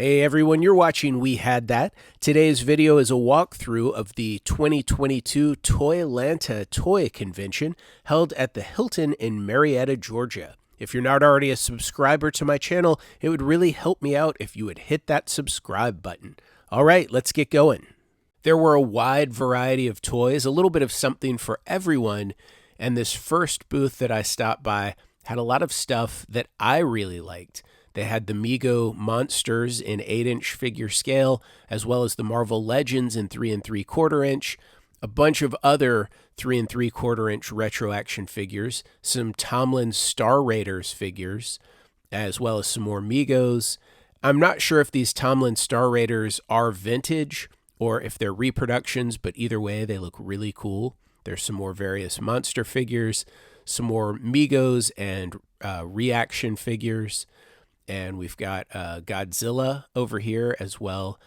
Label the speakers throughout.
Speaker 1: Hey everyone, you're watching We Had That. Today's video is a walkthrough of the 2022 ToyLanta Toy Convention held at the Hilton in Marietta, Georgia. If you're not already a subscriber to my channel, it would really help me out if you would hit that subscribe button. All right, let's get going. There were a wide variety of toys, a little bit of something for everyone, and this first booth that I stopped by had a lot of stuff that I really liked. They had the Mego monsters in 8-inch figure scale, as well as the Marvel Legends in 3 3/4 inch, a bunch of other 3 3/4 inch retro action figures, some Tomlin Star Raiders figures, as well as some more Megos. I'm not sure if these Tomlin Star Raiders are vintage or if they're reproductions, but either way, they look really cool. There's some more various monster figures, some more Megos and reaction figures. And we've got Godzilla over here, as well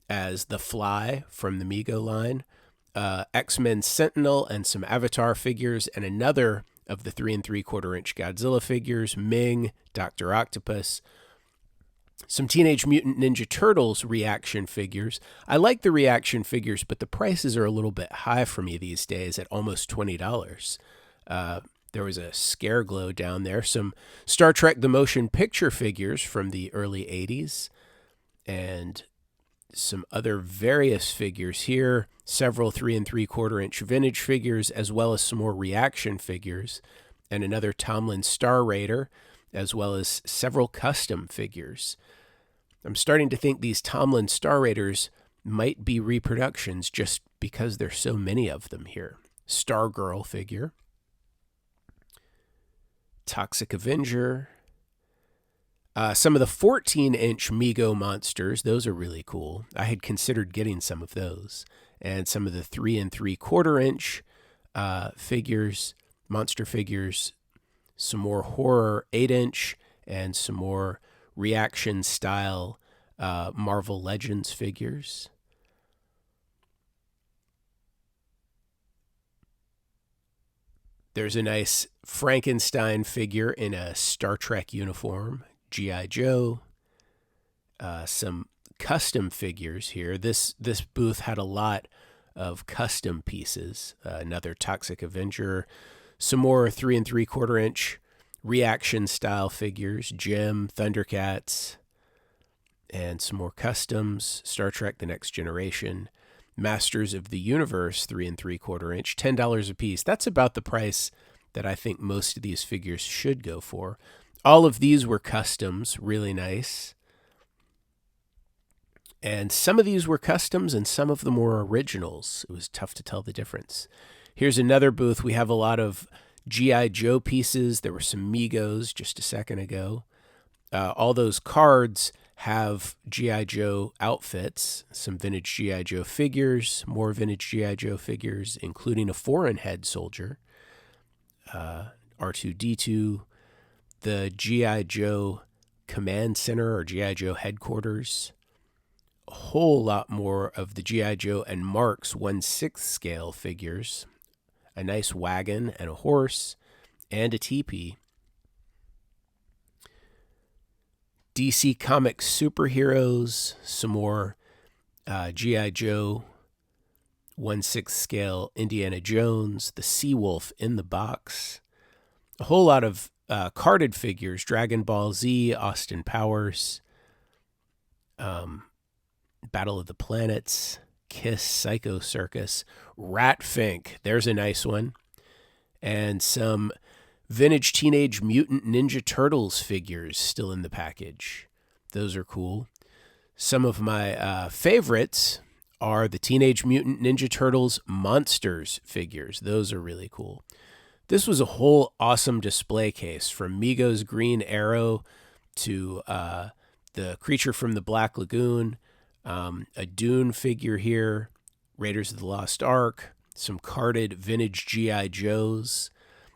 Speaker 1: as the Fly from the Mego line, X-Men Sentinel and some Avatar figures, and another of the 3 3/4 inch Godzilla figures, Ming, Dr. Octopus, some Teenage Mutant Ninja Turtles reaction figures. I like the reaction figures, but the prices are a little bit high for me these days at almost $20. There was a Scare Glow down there, some Star Trek the Motion Picture figures from the early 80s, and some other various figures here, several 3 3/4 inch vintage figures, as well as some more reaction figures, and another Tomlin Star Raider, as well as several custom figures. I'm starting to think these Tomlin Star Raiders might be reproductions just because there's so many of them here. Stargirl figure. Toxic Avenger. Some of the 14-inch Mego monsters, those are really cool. I had considered getting some of those. And some of the 3 3/4 inch figures, monster figures, some more horror 8-inch, and some more reaction style Marvel Legends figures. There's a nice Frankenstein figure in a Star Trek uniform, G.I. Joe. Some custom figures here. This booth had a lot of custom pieces. Another Toxic Avenger. Some more 3 3/4 inch reaction style figures, Jim, Thundercats. And some more customs, Star Trek The Next Generation. Masters of the Universe 3 3/4 inch, $10 a piece. That's about the price that I think most of these figures should go for. All of these were customs, really nice. And some of these were customs and some of them were originals. It was tough to tell the difference. Here's another booth. We have a lot of G.I. Joe pieces. There were some Megos just a second ago. All those cards have G.I. Joe outfits, some vintage G.I. Joe figures, more vintage G.I. Joe figures, including a foreign head soldier, R2-D2, the G.I. Joe Command Center or G.I. Joe headquarters, a whole lot more of the G.I. Joe and Marks 1/6 scale figures, a nice wagon and a horse, and a teepee. DC Comics superheroes, some more G.I. Joe 1/6 scale Indiana Jones, the Seawolf in the box, a whole lot of carded figures, Dragon Ball Z, Austin Powers, Battle of the Planets, Kiss, Psycho Circus, Rat Fink, there's a nice one, and some vintage Teenage Mutant Ninja Turtles figures still in the package. Those are cool. Some of my favorites are the Teenage Mutant Ninja Turtles Monsters figures. Those are really cool. This was a whole awesome display case, from Mego's Green Arrow to the creature from the Black Lagoon, a Dune figure here, Raiders of the Lost Ark, some carded vintage G.I. Joes.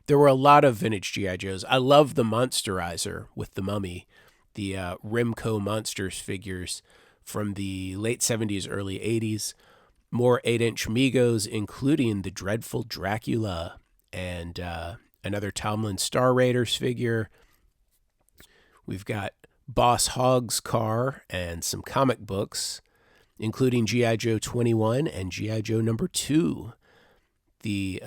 Speaker 1: There were a lot of vintage G.I. Joes. I love the Monsterizer with the mummy, the Rimco Monsters figures from the late 70s, early 80s. More 8-inch Megos, including the Dreadful Dracula and another Tomlin Star Raiders figure. We've got Boss Hogg's car, and some comic books, including G.I. Joe 21 and G.I. Joe number 2. The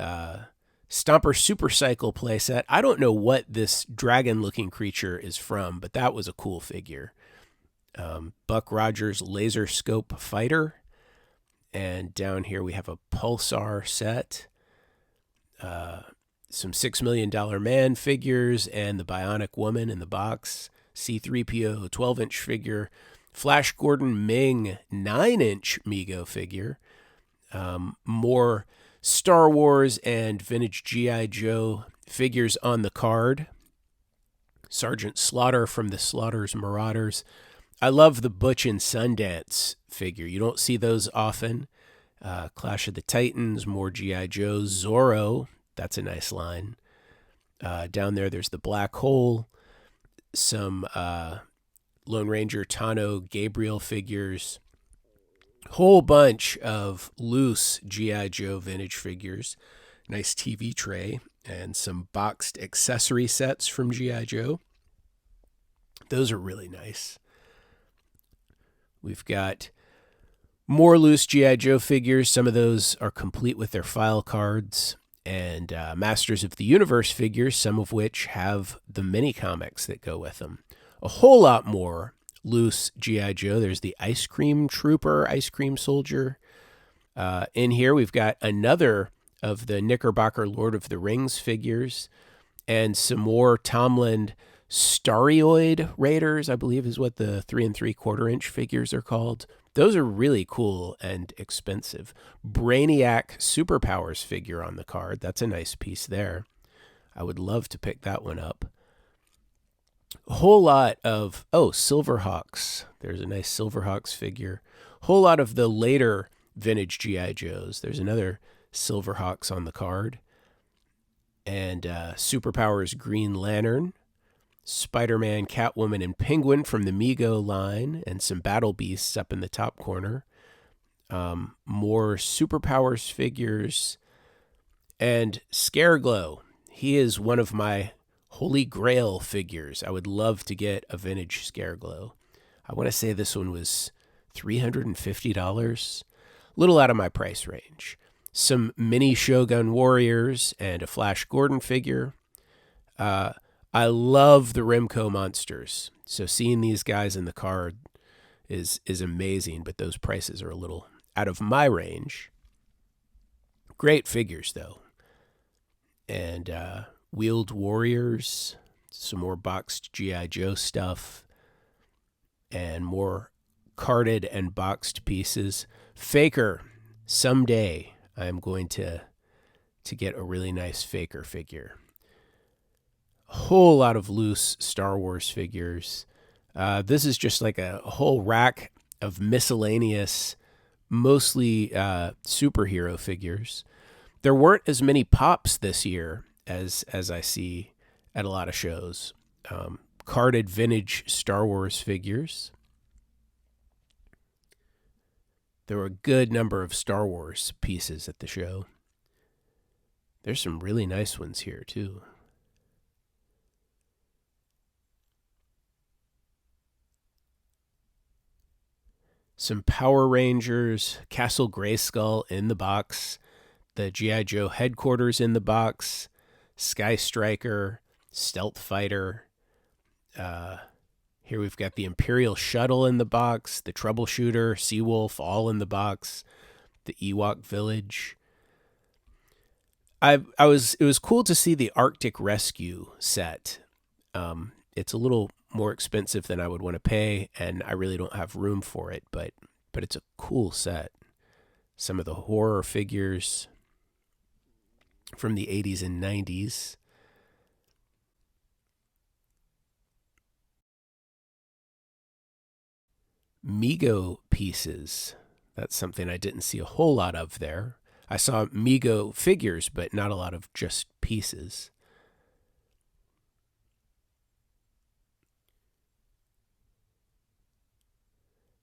Speaker 1: Stomper Supercycle playset. I don't know what this dragon-looking creature is from, but that was a cool figure. Buck Rogers Laser Scope Fighter. And down here we have a Pulsar set. Some $6 Million Man figures and the Bionic Woman in the box. C-3PO 12-inch figure. Flash Gordon Ming 9-inch Mego figure. More Star Wars and vintage G.I. Joe figures on the card. Sergeant Slaughter from the Slaughter's Marauders. I love the Butch and Sundance figure. You don't see those often. Clash of the Titans, more G.I. Joe. Zorro, that's a nice line. Down there's the Black Hole. Some Lone Ranger Tano Gabriel figures. Whole bunch of loose G.I. Joe vintage figures. Nice TV tray. And some boxed accessory sets from G.I. Joe. Those are really nice. We've got more loose G.I. Joe figures. Some of those are complete with their file cards. And Masters of the Universe figures, some of which have the mini comics that go with them. A whole lot more loose G.I. Joe. There's the Ice Cream Trooper, Ice Cream Soldier. In here, we've got another of the Knickerbocker Lord of the Rings figures and some more Tomlin Starioid Raiders, I believe is what the 3 3/4-inch figures are called. Those are really cool and expensive. Brainiac Superpowers figure on the card. That's a nice piece there. I would love to pick that one up. A whole lot of, Silverhawks. There's a nice Silverhawks figure. Whole lot of the later vintage G.I. Joes. There's another Silverhawks on the card. And Superpowers Green Lantern. Spider-Man, Catwoman, and Penguin from the Mego line, and some Battle Beasts up in the top corner. More Superpowers figures, and Scareglow. He is one of my holy grail figures. I would love to get a vintage Scareglow. I want to say this one was $350, a little out of my price range. Some mini Shogun Warriors and a Flash Gordon figure. I love the Remco monsters. So seeing these guys in the card is amazing, but those prices are a little out of my range. Great figures, though. And Wheeled Warriors, some more boxed G.I. Joe stuff, and more carded and boxed pieces. Faker, someday I'm going to get a really nice Faker figure. Whole lot of loose Star Wars figures. This is just like a whole rack of miscellaneous, mostly superhero figures. There weren't as many pops this year as I see at a lot of shows. Carded vintage Star Wars figures. There were a good number of Star Wars pieces at the show. There's some really nice ones here, too. Some Power Rangers, Castle Grayskull in the box, the G.I. Joe headquarters in the box, Sky Striker, Stealth Fighter. Here we've got the Imperial Shuttle in the box, the Troubleshooter, Seawolf, all in the box, the Ewok Village. It was cool to see the Arctic Rescue set. It's a little more expensive than I would want to pay, and I really don't have room for it, but it's a cool set. Some of the horror figures from the 80s and 90s. Mego pieces. That's something I didn't see a whole lot of there. I saw Mego figures, but not a lot of just pieces.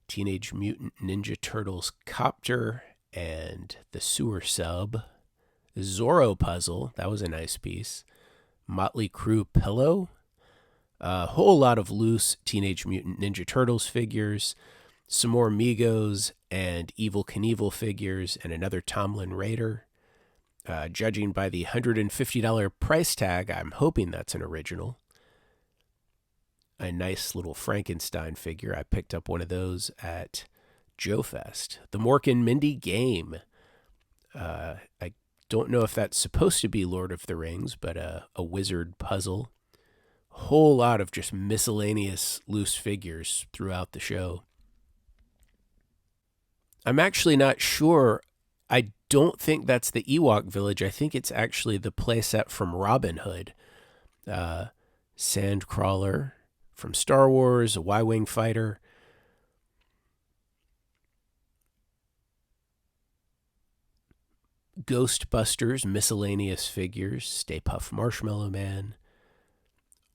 Speaker 1: Teenage Mutant Ninja Turtles Copter and the Sewer Sub. Zorro Puzzle, that was a nice piece. Motley Crue Pillow. A whole lot of loose Teenage Mutant Ninja Turtles figures, some more Megos and Evel Knievel figures, and another Tomlin Raider. Judging by the $150 price tag, I'm hoping that's an original. A nice little Frankenstein figure. I picked up one of those at Joe Fest. The Mork and Mindy game. I don't know if that's supposed to be Lord of the Rings, but a wizard puzzle. Whole lot of just miscellaneous loose figures throughout the show. I'm actually not sure. I don't think that's the Ewok Village. I think it's actually the playset from Robin Hood. Sandcrawler from Star Wars, a Y-Wing fighter. Ghostbusters, miscellaneous figures, Stay Puft Marshmallow Man.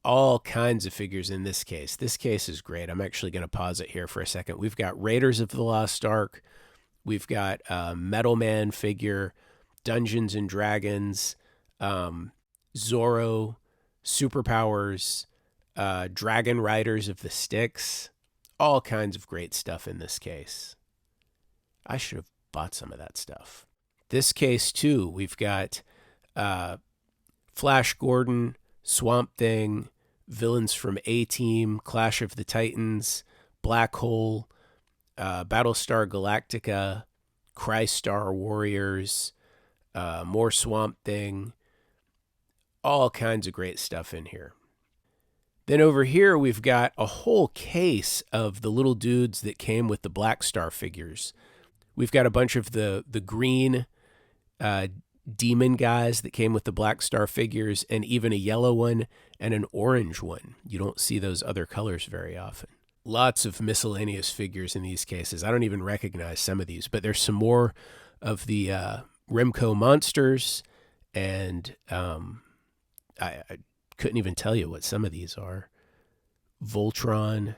Speaker 1: All kinds of figures in this case. This case is great. I'm actually going to pause it here for a second. We've got Raiders of the Lost Ark. We've got Metal Man figure, Dungeons and Dragons, Zorro, Superpowers, Dragon Riders of the Styx. All kinds of great stuff in this case. I should have bought some of that stuff. This case, too, we've got Flash Gordon, Swamp Thing, villains from A-Team, Clash of the Titans, Black Hole, Battlestar Galactica, Crystar Warriors, more Swamp Thing. All kinds of great stuff in here. Then over here, we've got a whole case of the little dudes that came with the Black Star figures. We've got a bunch of the green demon guys that came with the Black Star figures, and even a yellow one and an orange one. You don't see those other colors very often. Lots of miscellaneous figures in these cases. I don't even recognize some of these, but there's some more of the Remco monsters, and I couldn't even tell you what some of these are. Voltron,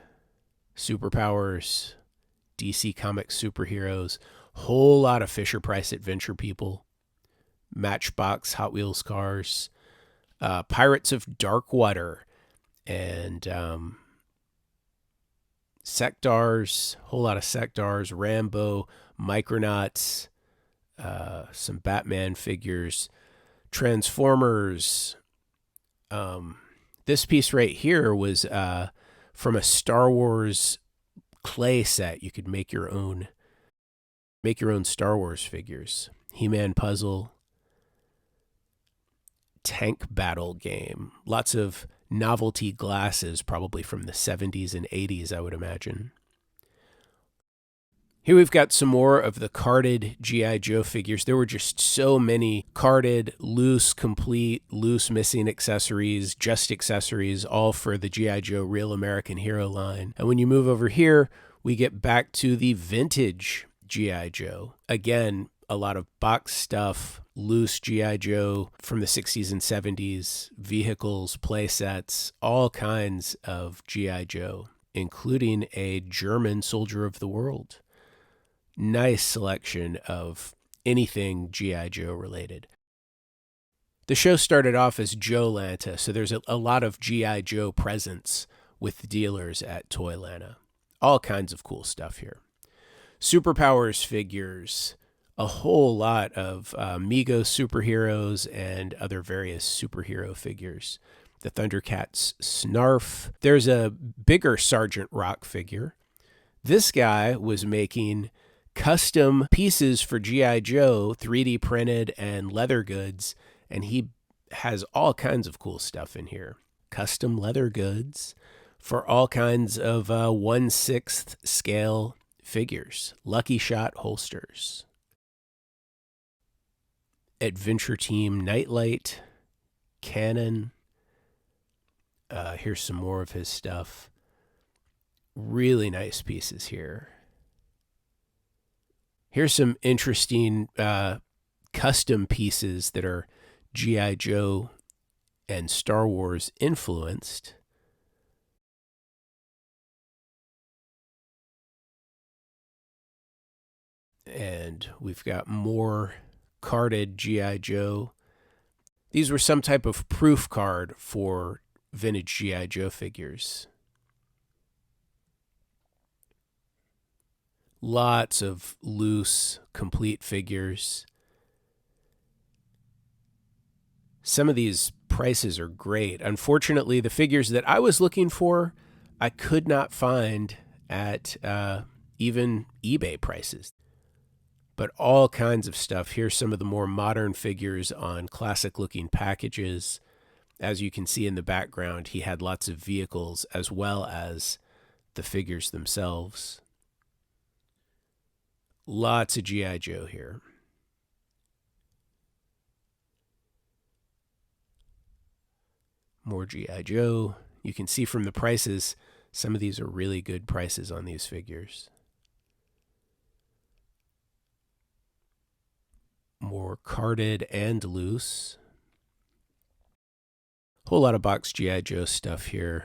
Speaker 1: Superpowers, DC Comics superheroes, whole lot of Fisher-Price Adventure people, Matchbox Hot Wheels cars, Pirates of Darkwater, and Sectars, whole lot of Sectars, Rambo, Micronauts, some Batman figures, Transformers. This piece right here was from a Star Wars clay set. You could make your own Star Wars figures. He-Man puzzle, tank battle game. Lots of novelty glasses, probably from the 70s and 80s, I would imagine. Here we've got some more of the carded G.I. Joe figures. There were just so many carded, loose, complete, loose missing accessories, just accessories, all for the G.I. Joe Real American Hero line. And when you move over here, we get back to the vintage G.I. Joe. Again, a lot of box stuff, loose G.I. Joe from the 60s and 70s, vehicles, play sets, all kinds of G.I. Joe, including a German Soldier of the World. Nice selection of anything G.I. Joe related. The show started off as JoeLanta, so there's a lot of G.I. Joe presence with the dealers at ToyLanta. All kinds of cool stuff here. Superpowers figures, a whole lot of Mego superheroes and other various superhero figures. The Thundercats Snarf. There's a bigger Sergeant Rock figure. This guy was making custom pieces for G.I. Joe, 3D printed and leather goods, and he has all kinds of cool stuff in here. Custom leather goods for all kinds of 1/6 scale figures. Lucky Shot holsters. Adventure Team Nightlight, Cannon. Here's some more of his stuff. Really nice pieces here. Here's some interesting custom pieces that are G.I. Joe and Star Wars influenced. And we've got more carded G.I. Joe. These were some type of proof card for vintage G.I. Joe figures. Lots of loose, complete figures. Some of these prices are great. Unfortunately, the figures that I was looking for, I could not find at even eBay prices. But all kinds of stuff. Here's some of the more modern figures on classic-looking packages. As you can see in the background, he had lots of vehicles as well as the figures themselves. Lots of G.I. Joe here. More G.I. Joe. You can see from the prices, some of these are really good prices on these figures. More carded and loose. Whole lot of box G.I. Joe stuff here.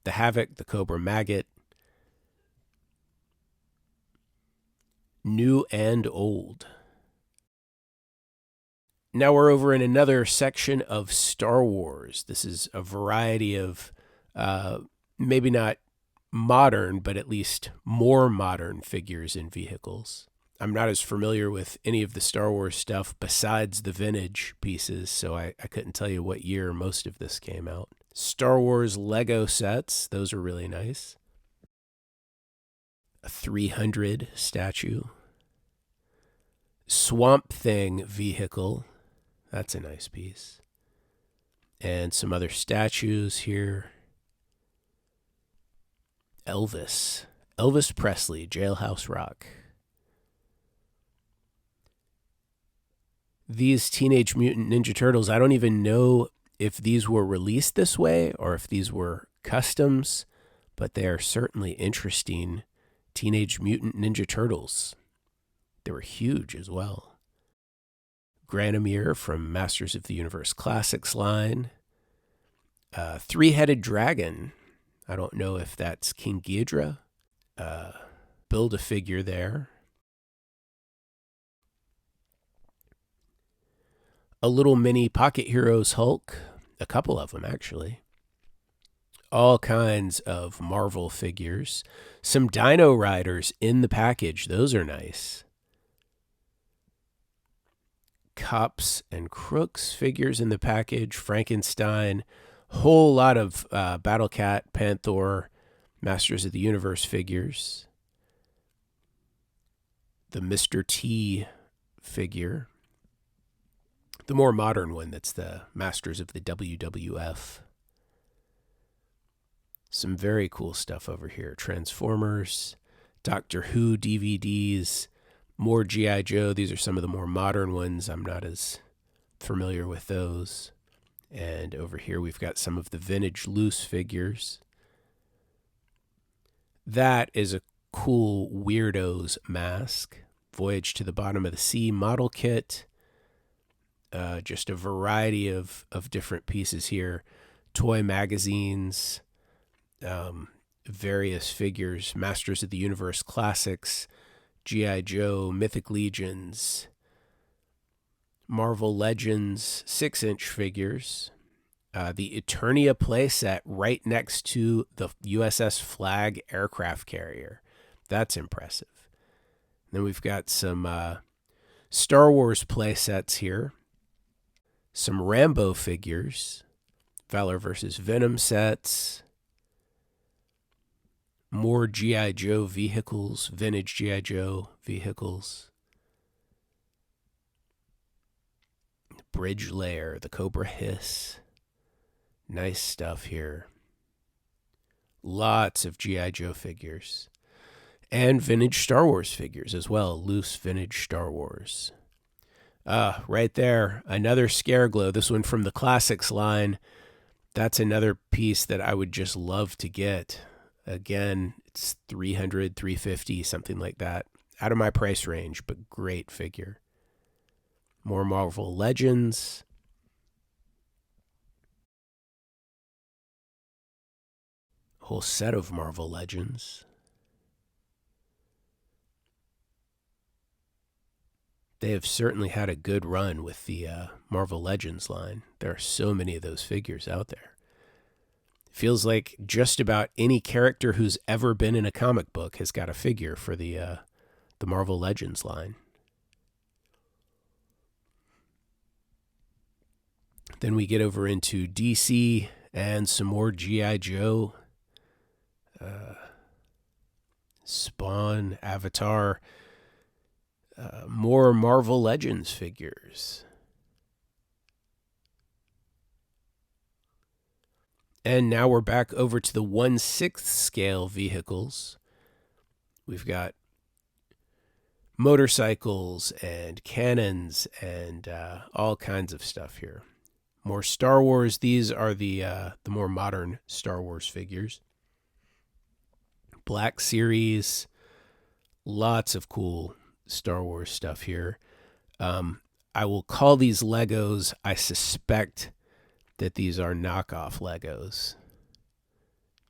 Speaker 1: The Havoc, the Cobra Maggot. New and old. Now we're over in another section of Star Wars. This is a variety of maybe not modern, but at least more modern figures and vehicles. I'm not as familiar with any of the Star Wars stuff besides the vintage pieces, so I couldn't tell you what year most of this came out. Star Wars Lego sets, those are really nice. A 300 statue. Swamp Thing vehicle. That's a nice piece. And some other statues here. Elvis Presley, Jailhouse Rock. These Teenage Mutant Ninja Turtles, I don't even know if these were released this way or if these were customs, but they are certainly interesting. Teenage Mutant Ninja Turtles. They were huge as well. Granomir from Masters of the Universe Classics line. Three-headed dragon. I don't know if that's King Ghidorah. Build-A-Figure there. A little mini Pocket Heroes Hulk. A couple of them, actually. All kinds of Marvel figures. Some Dino Riders in the package. Those are nice. Cops and Crooks figures in the package. Frankenstein. Whole lot of Battle Cat, Panther, Masters of the Universe figures. The Mr. T figure. The more modern one, that's the Masters of the WWF. Some very cool stuff over here. Transformers, Doctor Who DVDs, more G.I. Joe. These are some of the more modern ones. I'm not as familiar with those. And over here we've got some of the vintage loose figures. That is a cool Weirdos mask. Voyage to the Bottom of the Sea model kit. Just a variety of different pieces here. Toy magazines. Various figures. Masters of the Universe Classics. G.I. Joe. Mythic Legions. Marvel Legends 6-inch figures. The Eternia playset right next to the USS Flag aircraft carrier. That's impressive. Then we've got some Star Wars playsets here. Some Rambo figures. Valor vs. Venom sets. More G.I. Joe vehicles. Vintage G.I. Joe vehicles. Bridge Layer, the Cobra Hiss. Nice stuff here. Lots of G.I. Joe figures. And vintage Star Wars figures as well. Loose vintage Star Wars. Right there, another Scareglow. This one from the Classics line. That's another piece that I would just love to get. Again, it's $300, $350, something like that. Out of my price range, but great figure. More Marvel Legends. Whole set of Marvel Legends. They have certainly had a good run with the Marvel Legends line. There are so many of those figures out there. Feels like just about any character who's ever been in a comic book has got a figure for the Marvel Legends line. Then we get over into DC and some more G.I. Joe, Spawn, Avatar, more Marvel Legends figures. And now we're back over to the 1/6 scale vehicles. We've got motorcycles and cannons and all kinds of stuff here. More Star Wars. These are the more modern Star Wars figures. Black Series. Lots of cool Star Wars stuff here. I will call these Legos. I suspect that these are knockoff Legos.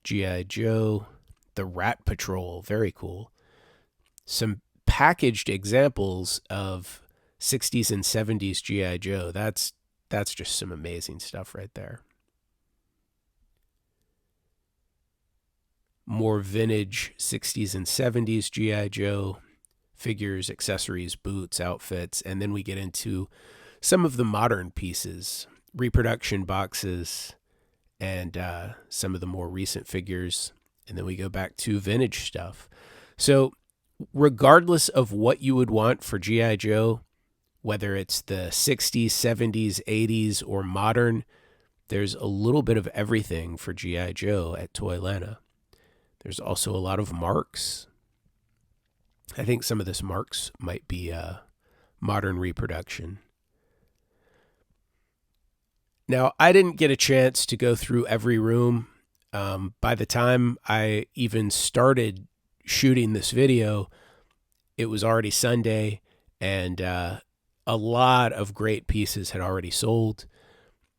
Speaker 1: G.I. Joe. The Rat Patrol. Very cool. Some packaged examples of 60s and 70s G.I. Joe. That's just some amazing stuff right there. More vintage 60s and 70s G.I. Joe figures, accessories, boots, outfits, and then we get into some of the modern pieces, reproduction boxes, and some of the more recent figures, and then we go back to vintage stuff. So regardless of what you would want for G.I. Joe, whether it's the 60s, 70s, 80s, or modern, there's a little bit of everything for G.I. Joe at ToyLanta. There's also a lot of marks. I think some of this marks might be modern reproduction. Now, I didn't get a chance to go through every room. By the time I even started shooting this video, it was already Sunday, and a lot of great pieces had already sold.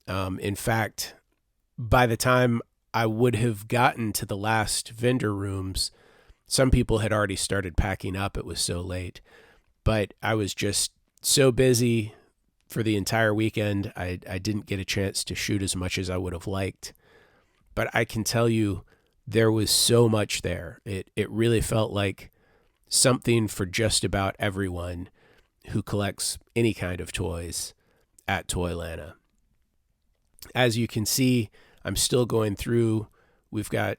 Speaker 1: In fact, by the time I would have gotten to the last vendor rooms, some people had already started packing up. It was so late. But I was just so busy for the entire weekend, I didn't get a chance to shoot as much as I would have liked. But I can tell you, there was so much there. It really felt like something for just about everyone who collects any kind of toys at ToyLanta. As you can see, I'm still going through. We've got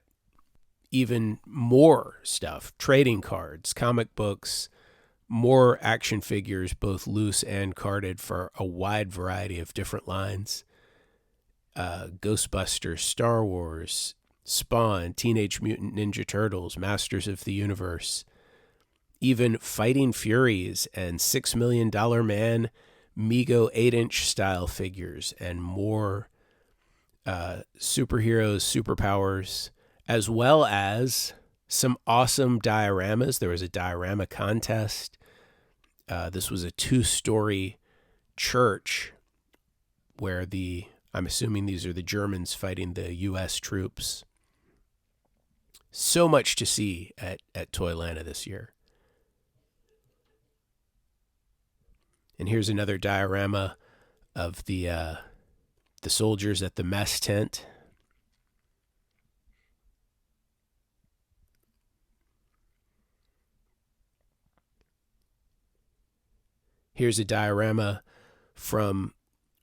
Speaker 1: even more stuff, trading cards, comic books, more action figures, both loose and carded, for a wide variety of different lines. Ghostbusters, Star Wars, Spawn, Teenage Mutant Ninja Turtles, Masters of the Universe, even Fighting Furies and $6 Million Man, Mego 8-inch style figures, and more superheroes, superpowers, as well as some awesome dioramas. There was a diorama contest. This was a 2-story church where I'm assuming these are the Germans fighting the U.S. troops. So much to see at ToyLanta this year. And here's another diorama of the soldiers at the mess tent. Here's a diorama from,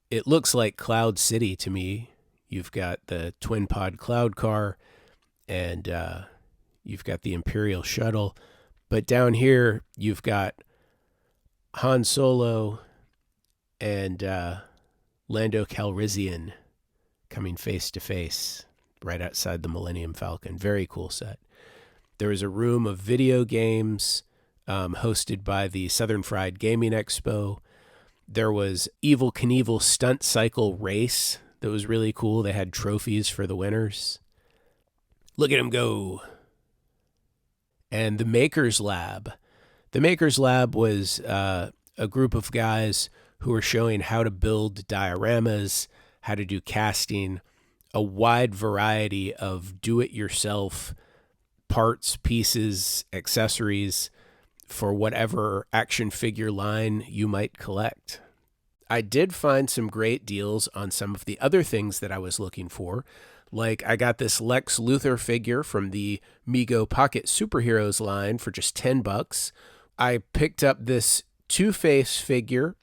Speaker 1: it looks like Cloud City to me. You've got the twin pod cloud car, and you've got the Imperial shuttle. But down here, you've got Han Solo and Lando Calrissian coming face to face right outside the Millennium Falcon. Very cool set. There was a room of video games hosted by the Southern Fried Gaming Expo. There was Evel Knievel Stunt Cycle Race that was really cool. They had trophies for the winners. Look at him go. And the Makers Lab. The Makers Lab was a group of guys who were showing how to build dioramas, how to do casting, a wide variety of do-it-yourself parts, pieces, accessories for whatever action figure line you might collect. I did find some great deals on some of the other things that I was looking for. Like I got this Lex Luthor figure from the Mego Pocket Superheroes line for just $10. I picked up this Two-Face figure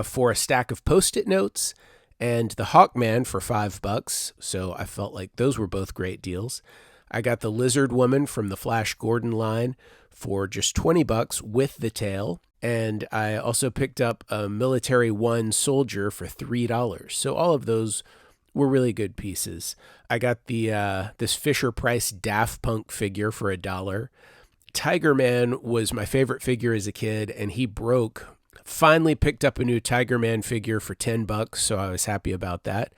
Speaker 1: for a stack of Post-it notes, and the Hawkman for $5. So I felt like those were both great deals. I got the Lizard Woman from the Flash Gordon line for just $20 with the tail. And I also picked up a Military One soldier for $3. So all of those were really good pieces. I got the this Fisher Price Daft Punk figure for $1. Tiger Man was my favorite figure as a kid, and he broke. Finally picked up a new Tiger Man figure for $10, so I was happy about that.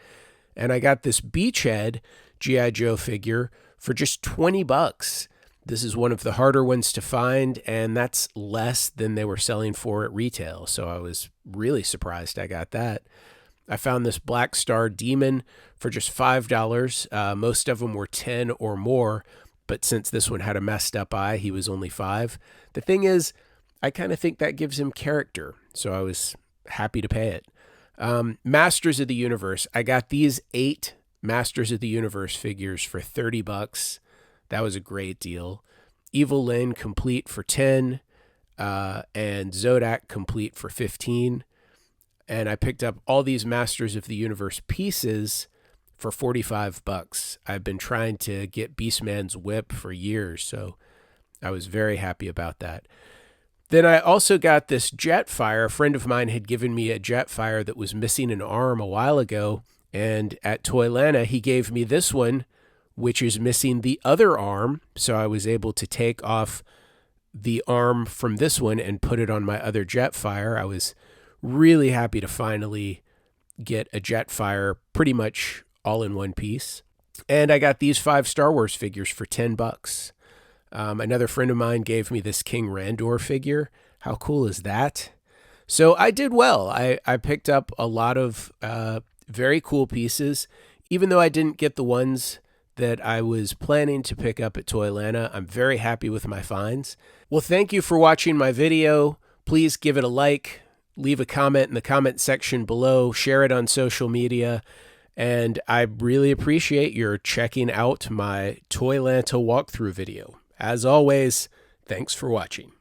Speaker 1: And I got this Beachhead G.I. Joe figure for just $20. This is one of the harder ones to find, and that's less than they were selling for at retail, so I was really surprised I got that. I found this Black Star Demon for just $5. Most of them were 10 or more, but since this one had a messed up eye, he was only 5. The thing is, I kind of think that gives him character, so I was happy to pay it. Masters of the Universe. I got these 8 Masters of the Universe figures for $30. That was a great deal. Evil Lyn complete for 10, and Zodak complete for 15. And I picked up all these Masters of the Universe pieces for $45. I've been trying to get Beastman's whip for years, so I was very happy about that. Then I also got this Jetfire. A friend of mine had given me a Jetfire that was missing an arm a while ago, and at ToyLanta, he gave me this one, which is missing the other arm, so I was able to take off the arm from this one and put it on my other Jetfire. I was really happy to finally get a Jetfire pretty much all in one piece. And I got these 5 Star Wars figures for $10. Another friend of mine gave me this King Randor figure. How cool is that? So I did well. I picked up a lot of very cool pieces. Even though I didn't get the ones that I was planning to pick up at ToyLanta, I'm very happy with my finds. Well, thank you for watching my video. Please give it a like, leave a comment in the comment section below, share it on social media, and I really appreciate your checking out my ToyLanta walkthrough video. As always, thanks for watching.